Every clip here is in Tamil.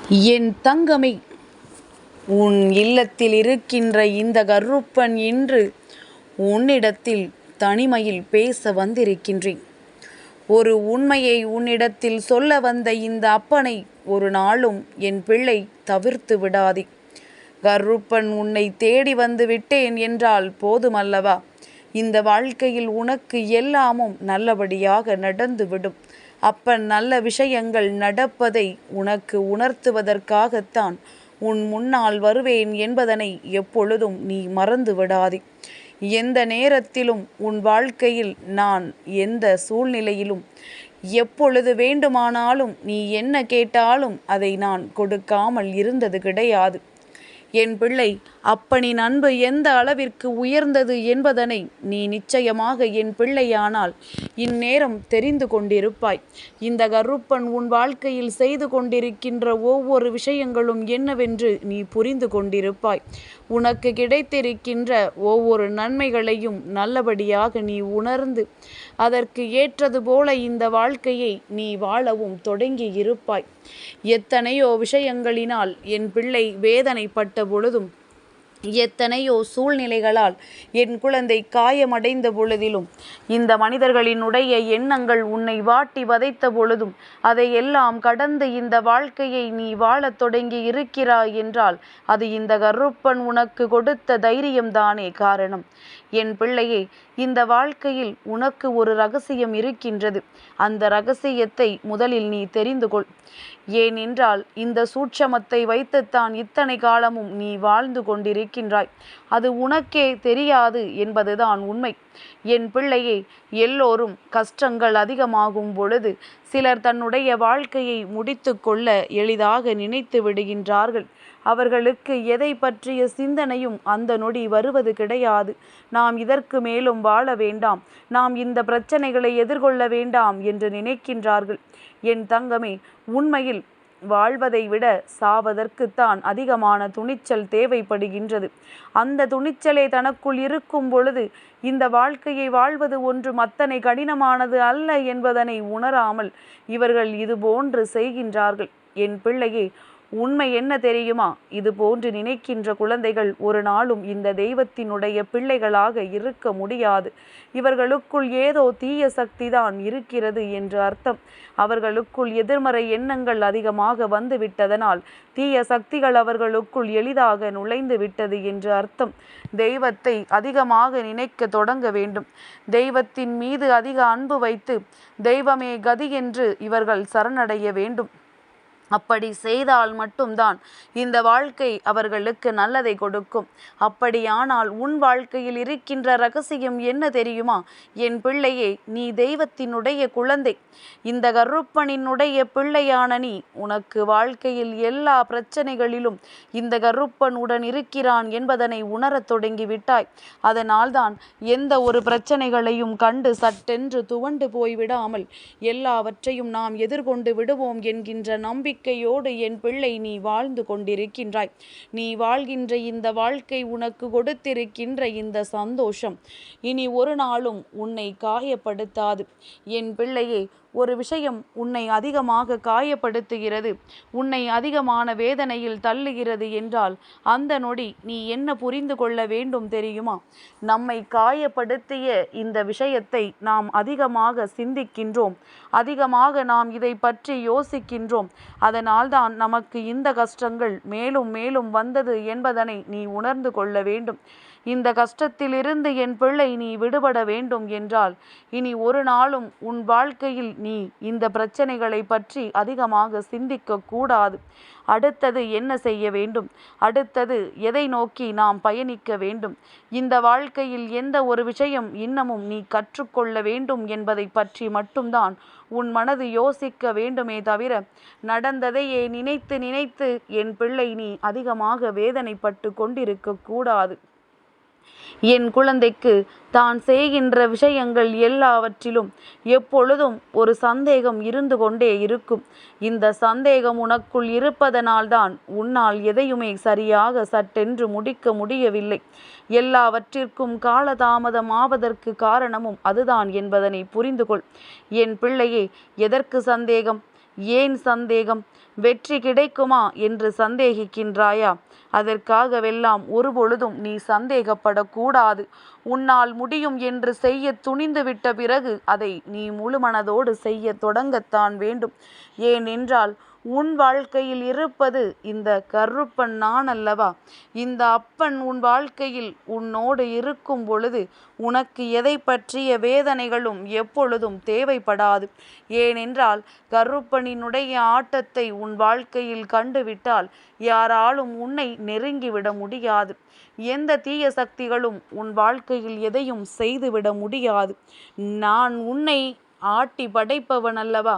என் தங்கமே, உன் இல்லத்தில் இருக்கின்ற இந்த கருப்பன் இன்று உன்னிடத்தில் தனிமையில் பேச வந்திருக்கின்றேன். ஒரு உண்மையை உன்னிடத்தில் சொல்ல வந்த இந்த அப்பனை ஒரு நாளும் என் பிள்ளை தவிர்த்து விடாதே. கருப்பன் உன்னை தேடி வந்து விட்டேன் என்றால் போதுமல்லவா, இந்த வாழ்க்கையில் உனக்கு எல்லாமும் நல்லபடியாக நடந்துவிடும். அப்பன் நல்ல விஷயங்கள் நடப்பதை உனக்கு உணர்த்துவதற்காகத்தான் உன் முன்னால் வருவேன் என்பதனை எப்பொழுதும் நீ மறந்து விடாதே. எந்த நேரத்திலும் உன் வாழ்க்கையில் நான் எந்த சூழ்நிலையிலும் எப்பொழுது வேண்டுமானாலும் நீ என்ன கேட்டாலும் அதை நான் கொடுக்காமல் இருந்தது கிடையாது. என் பிள்ளை, அப்பனின் அன்பு எந்த அளவிற்கு உயர்ந்தது என்பதனை நீ நிச்சயமாக என் பிள்ளையானால் இந்நேரம் தெரிந்து கொண்டிருப்பாய். இந்த கருப்பன் உன் வாழ்க்கையில் செய்து கொண்டிருக்கின்ற ஒவ்வொரு விஷயங்களும் என்னவென்று நீ புரிந்து கொண்டிருப்பாய். உனக்கு கிடைத்திருக்கின்ற ஒவ்வொரு நன்மைகளையும் நல்லபடியாக நீ உணர்ந்து அதற்கு ஏற்றது போல இந்த வாழ்க்கையை நீ வாழவும் தொடங்கி இருப்பாய். எத்தனையோ விஷயங்களினால் என் பிள்ளை வேதனைப்பட்ட பொழுதும், எத்தனையோ சூழ்நிலைகளால் என் குழந்தை காயமடைந்த பொழுதிலும், இந்த மனிதர்களினுடைய எண்ணங்கள் உன்னை வாட்டி வதைத்த பொழுதும், அதையெல்லாம் கடந்து இந்த வாழ்க்கையை நீ வாழத் தொடங்கி இருக்கிறாய் என்றால் அது இந்த கருப்பன் உனக்கு கொடுத்த தைரியம்தானே காரணம். என் பிள்ளையே, இந்த வாழ்க்கையில் உனக்கு ஒரு ரகசியம் இருக்கின்றது. அந்த ரகசியத்தை முதலில் நீ தெரிந்து கொள். ஏனென்றால் இந்த சூட்சமத்தை வைத்துத்தான் இத்தனை காலமும் நீ வாழ்ந்து கொண்டிருக்கின்றாய். அது உனக்கே தெரியாது என்பதுதான் உண்மை. என் பிள்ளையே, எல்லோரும் கஷ்டங்கள் அதிகமாகும் பொழுது சிலர் தன்னுடைய வாழ்க்கையை முடித்து கொள்ள எளிதாக நினைத்து விடுகின்றார்கள். அவர்களுக்கு எதை பற்றிய சிந்தனையும் அந்த நொடி வருவது கிடையாது. நாம் இதற்கு மேலும் வாழ வேண்டாம், நாம் இந்த பிரச்சனைகளை எதிர்கொள்ள வேண்டாம் என்று நினைக்கின்றார்கள். என் தங்கமே, உண்மையில் வாழ்வதை விட சாவதற்குத்தான் அதிகமான துணிச்சல் தேவைப்படுகின்றது. அந்த துணிச்சலே தனக்குள் இருக்கும் பொழுது இந்த வாழ்க்கையை வாழ்வது ஒன்றும் அத்தனை கடினமானது அல்ல என்பதனை உணராமல் இவர்கள் இது போன்று செய்கின்றார்கள். என் பிள்ளையே, உண்மை என்ன தெரியுமா? இது போன்று நினைக்கின்ற குழந்தைகள் ஒரு நாளும் இந்த தெய்வத்தினுடைய பிள்ளைகளாக இருக்க முடியாது. இவர்களுக்குள் ஏதோ தீய சக்தி தான் இருக்கிறது என்று அர்த்தம். அவர்களுக்குள் எதிர்மறை எண்ணங்கள் அதிகமாக வந்து விட்டதனால் தீய சக்திகள் அவர்களுக்குள் எளிதாக நுழைந்து விட்டது என்று அர்த்தம். தெய்வத்தை அதிகமாக நினைக்க தொடங்க வேண்டும். தெய்வத்தின் மீது அதிக அன்பு வைத்து தெய்வமே கதி என்று இவர்கள் சரணடைய வேண்டும். அப்படி செய்தால் மட்டும்தான் இந்த வாழ்க்கை அவர்களுக்கு நல்லதை கொடுக்கும். அப்படியானால் உன் வாழ்க்கையில் இருக்கின்ற ரகசியம் என்ன தெரியுமா? என் பிள்ளையே, நீ தெய்வத்தினுடைய குழந்தை. இந்த கருப்பனினுடைய பிள்ளையான நீ உனக்கு வாழ்க்கையில் எல்லா பிரச்சனைகளிலும் இந்த கருப்பன் உடன் இருக்கிறான் என்பதனை உணரத் தொடங்கிவிட்டாய். அதனால்தான் எந்த ஒரு பிரச்சனைகளையும் கண்டு சட்டென்று துவண்டு போய்விடாமல் எல்லாவற்றையும் நாம் எதிர்கொண்டு விடுவோம் என்கின்ற நம்பிக்கையோடு என் பிள்ளை நீ வாழ்ந்து கொண்டிருக்கின்றாய். நீ வாழ்கின்ற இந்த வாழ்க்கை, உனக்கு கொடுத்திருக்கின்ற இந்த சந்தோஷம் இனி ஒரு நாளும் உன்னை காயப்படுத்தாது. என் பிள்ளையே, ஒரு விஷயம் உன்னை அதிகமாக காயப்படுத்துகிறது, உன்னை அதிகமான வேதனையில் தள்ளுகிறது என்றால் அந்த நொடி நீ என்ன புரிந்து கொள்ள வேண்டும் தெரியுமா? நம்மை காயப்படுத்திய இந்த விஷயத்தை நாம் அதிகமாக சிந்திக்கின்றோம், அதிகமாக நாம் இதை பற்றி யோசிக்கின்றோம். அதனால்தான் நமக்கு இந்த கஷ்டங்கள் மேலும் மேலும் வந்தது என்பதனை நீ உணர்ந்து கொள்ள வேண்டும். இந்த கஷ்டத்திலிருந்து என் பிள்ளை நீ விடுபட வேண்டும் என்றால் இனி ஒரு நாளும் உன் வாழ்க்கையில் நீ இந்த பிரச்சனைகளை பற்றி அதிகமாக சிந்திக்க கூடாது. அடுத்தது என்ன செய்ய வேண்டும், அடுத்தது எதை நோக்கி நாம் பயணிக்க வேண்டும், இந்த வாழ்க்கையில் எந்த ஒரு விஷயம் இன்னமும் நீ கற்றுக்கொள்ள வேண்டும் என்பதை பற்றி மட்டும்தான் உன் மனது யோசிக்க வேண்டுமே தவிர நடந்ததையே நினைத்து நினைத்து என் பிள்ளை நீ அதிகமாக வேதனைப்பட்டு கொண்டிருக்க கூடாது. என் குழந்தைக்கு தான் செய்கின்ற விஷயங்கள் எல்லாவற்றிலும் எப்பொழுதும் ஒரு சந்தேகம் இருந்து கொண்டே இருக்கும். இந்த சந்தேகம் உனக்குள் இருப்பதனால்தான் உன்னால் எதையுமே சரியாக சட்டென்று முடிக்க முடியவில்லை. எல்லாவற்றிற்கும் காலதாமதம் ஆவதற்கு காரணமும் அதுதான் என்பதனை புரிந்து கொள். என் பிள்ளையே, எதற்கு சந்தேகம், ஏன் சந்தேகம்? வெற்றி கிடைக்குமா என்று சந்தேகிக்கின்றாயா? அதற்காகவெல்லாம் ஒருபொழுதும் நீ சந்தேகப்படக்கூடாது. உன்னால் முடியும் என்று செய்ய துணிந்துவிட்ட பிறகு அதை நீ முழுமனதோடு செய்ய தொடங்கத்தான் வேண்டும். ஏனென்றால் உன் வாழ்க்கையில் இருப்பது இந்த கருப்பன் நான் அல்லவா? இந்த அப்பன் உன் வாழ்க்கையில் உன்னோடு இருக்கும் பொழுது உனக்கு எதை பற்றிய வேதனைகளும் எப்பொழுதும் தேவைப்படாது. ஏனென்றால் கருப்பனினுடைய ஆட்டத்தை உன் வாழ்க்கையில் கண்டுவிட்டால் யாராலும் உன்னை நெருங்கிவிட முடியாது. எந்த தீய சக்திகளும் உன் வாழ்க்கையில் எதையும் செய்துவிட முடியாது. நான் உன்னை ஆட்டி படைப்பவன் அல்லவா?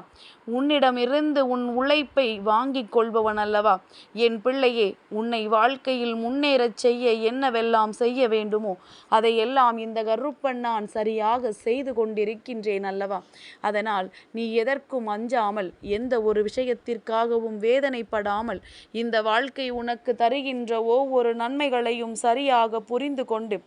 உன்னிடமிருந்து உன் உழைப்பை வாங்கிக் கொள்பவன் அல்லவா? என் பிள்ளையே, உன்னை வாழ்க்கையில் முன்னேறச் செய்ய என்னவெல்லாம் செய்ய வேண்டுமோ அதையெல்லாம் இந்த கருப்பன் நான் சரியாக செய்து கொண்டிருக்கின்றேன் அல்லவா? அதனால் நீ எதற்கும் அஞ்சாமல், எந்த ஒரு விஷயத்திற்காகவும் வேதனைப்படாமல், இந்த வாழ்க்கை உனக்கு தருகின்ற ஒவ்வொரு நன்மைகளையும் சரியாக புரிந்து கொண்டு,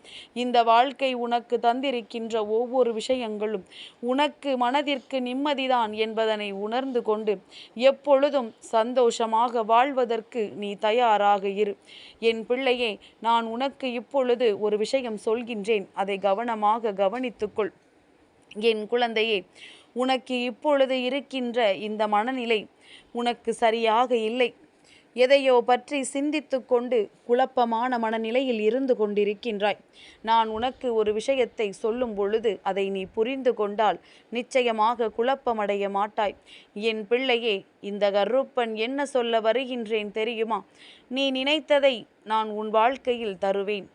இந்த வாழ்க்கை உனக்கு தந்திருக்கின்ற ஒவ்வொரு விஷயங்களும் உனக்கு மனதிற்கு நிம்மதிதான் என்பதனை உணர்ந்து கொண்டு எப்பொழுதும் சந்தோஷமாக வாழ்வதற்கு நீ தயாராக இரு. என் பிள்ளையே, நான் உனக்கு இப்பொழுது ஒரு விஷயம் சொல்கின்றேன், அதை கவனமாக கவனித்துக்கொள். என் குழந்தையே, உனக்கு இப்பொழுது இருக்கின்ற இந்த மனநிலை உனக்கு சரியாக இல்லை. எதையோ பற்றி சிந்தித்து கொண்டு குழப்பமான மனநிலையில் இருந்து கொண்டிருக்கின்றாய். நான் உனக்கு ஒரு விஷயத்தை சொல்லும் பொழுது அதை நீ புரிந்து கொண்டால் நிச்சயமாக குழப்பமடைய மாட்டாய். என் பிள்ளையே, இந்த கருப்பன் என்ன சொல்ல வருகின்றேன் தெரியுமா? நீ நினைத்ததை நான் உன் வாழ்க்கையில் தருவேன்.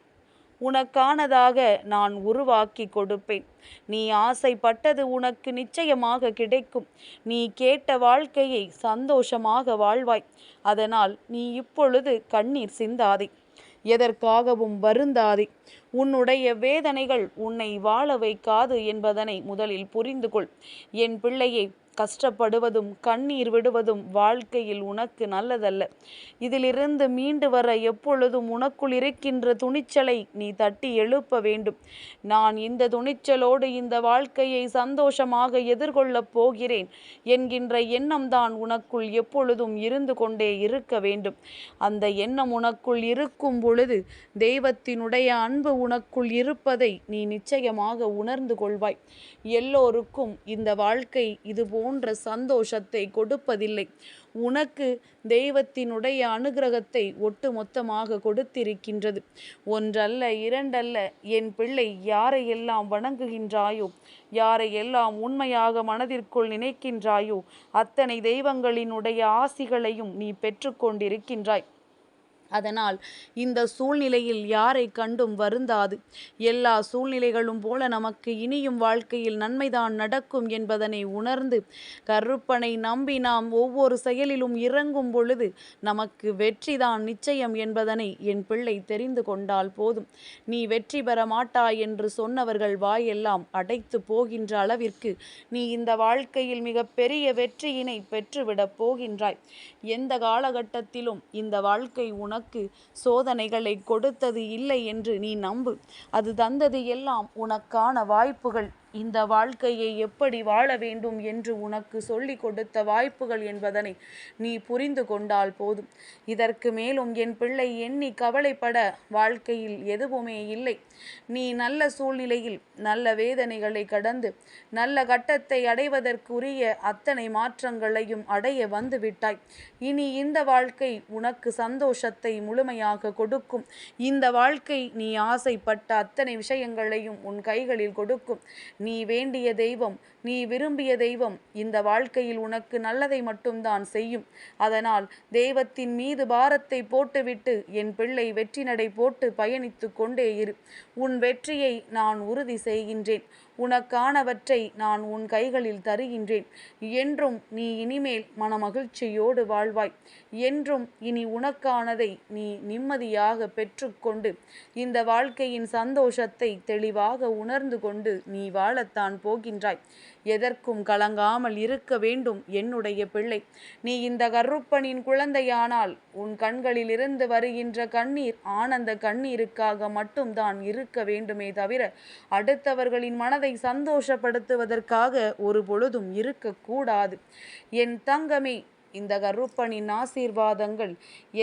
உனக்கானதாக நான் உருவாக்கி கொடுப்பேன். நீ ஆசைப்பட்டது உனக்கு நிச்சயமாக கிடைக்கும். நீ கேட்ட வாழ்க்கையை சந்தோஷமாக வாழ்வாய். அதனால் நீ இப்பொழுது கண்ணீர் சிந்தாதே, எதற்காகவும் வருந்தாதே. உன்னுடைய வேதனைகள் உன்னை வாழ வைக்காது என்பதனை முதலில் புரிந்து கொள். என் பிள்ளையை, கஷ்டப்படுவதும் கண்ணீர் விடுவதும் வாழ்க்கையில் உனக்கு நல்லதல்ல. இதிலிருந்து மீண்டு வர எப்பொழுதும் உனக்குள் இருக்கின்ற துணிச்சலை நீ தட்டி எழுப்ப வேண்டும். நான் இந்த துணிச்சலோடு இந்த வாழ்க்கையை சந்தோஷமாக எதிர்கொள்ளப் போகிறேன் என்கின்ற எண்ணம்தான் உனக்குள் எப்பொழுதும் இருந்து கொண்டே இருக்க வேண்டும். அந்த எண்ணம் உனக்குள் இருக்கும் பொழுது தெய்வத்தினுடைய அன்பு உனக்குள் இருப்பதை நீ நிச்சயமாக உணர்ந்து கொள்வாய். எல்லோருக்கும் இந்த வாழ்க்கை இது போன்ற சந்தோஷத்தை கொடுப்பதில்லை. உனக்கு தெய்வத்தினுடைய அனுகிரகத்தை ஒட்டுமொத்தமாக கொடுத்திருக்கின்றது. ஒன்றல்ல, இரண்டல்ல. என் பிள்ளை, யாரையெல்லாம் வணங்குகின்றாயோ, யாரையெல்லாம் உண்மையாக மனதிற்குள் நினைக்கின்றாயோ அத்தனை தெய்வங்களினுடைய ஆசிகளையும் நீ பெற்றுக்கொண்டிருக்கின்றாய். அதனால் இந்த சூழ்நிலையில் யாரை கண்டும் வருந்தாது. எல்லா சூழ்நிலைகளும் போல நமக்கு இனியும் வாழ்க்கையில் நன்மைதான் நடக்கும் என்பதனை உணர்ந்து கருப்பனை நம்பி நாம் ஒவ்வொரு செயலிலும் இறங்கும் பொழுது நமக்கு வெற்றிதான் நிச்சயம் என்பதனை என் பிள்ளை தெரிந்து கொண்டால் போதும். நீ வெற்றி பெற மாட்டாய் என்று சொன்னவர்கள் வாயெல்லாம் அடைத்து போகின்ற அளவிற்கு நீ இந்த வாழ்க்கையில் மிகப்பெரிய வெற்றியினை பெற்றுவிடப் போகின்றாய். எந்த காலகட்டத்திலும் இந்த வாழ்க்கை உனக்கு சோதனைகளை கொடுத்தது இல்லை என்று நீ நம்பு. அது தந்தது எல்லாம் உனக்கான வாய்ப்புகள். இந்த வாழ்க்கையை எப்படி வாழ வேண்டும் என்று உனக்கு சொல்லிக் கொடுத்த வாய்ப்புகள் என்பதனை நீ புரிந்து கொண்டால் போதும். இதற்கு மேலும் என் பிள்ளை எண்ணி கவலைப்பட வாழ்க்கையில் எதுவுமே இல்லை. நீ நல்ல சூழ்நிலையில் நல்ல வேதனைகளை கடந்து நல்ல கட்டத்தை அடைவதற்குரிய அத்தனை மாற்றங்களையும் அடைய வந்து விட்டாய். இனி இந்த வாழ்க்கை உனக்கு சந்தோஷத்தை முழுமையாக கொடுக்கும். இந்த வாழ்க்கை நீ ஆசைப்பட்ட அத்தனை விஷயங்களையும் உன் கைகளில் கொடுக்கும். நீ வேண்டிய தெய்வம், நீ விரும்பிய தெய்வம் இந்த வாழ்க்கையில் உனக்கு நல்லதை மட்டும்தான் செய்யும். அதனால் தெய்வத்தின் மீது பாரத்தை போட்டுவிட்டு என் பிள்ளை வெற்றி நடை போட்டு பயணித்து கொண்டே இரு. உன் வெற்றியை நான் உறுதி செய்கின்றேன். உனக்கானவற்றை நான் உன் கைகளில் தருகின்றேன். என்றும் நீ இனிமேல் மனமகிழ்ச்சியோடு வாழ்வாய். என்றும் இனி உனக்கானதை நீ நிம்மதியாக பெற்றுக்கொண்டு இந்த வாழ்க்கையின் சந்தோஷத்தை தெளிவாக உணர்ந்து கொண்டு நீ வாழத்தான் போகின்றாய். எதற்கும் கலங்காமல் இருக்க வேண்டும் என்னுடைய பிள்ளை. நீ இந்த கருப்பனின் குழந்தையானால் உன் கண்களிலிருந்து வருகின்ற கண்ணீர் ஆனந்த கண்ணீருக்காக மட்டும்தான் இருக்க வேண்டுமே தவிர அடுத்தவர்களின் மனதை சந்தோஷப்படுத்துவதற்காக ஒரு பொழுதும் இருக்கக்கூடாது. என் தங்கமே, இந்த கருப்பனின் ஆசீர்வாதங்கள்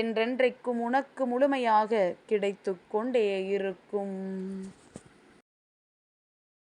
என்றென்றைக்கும் உனக்கு முழுமையாக கிடைத்து கொண்டே இருக்கும்.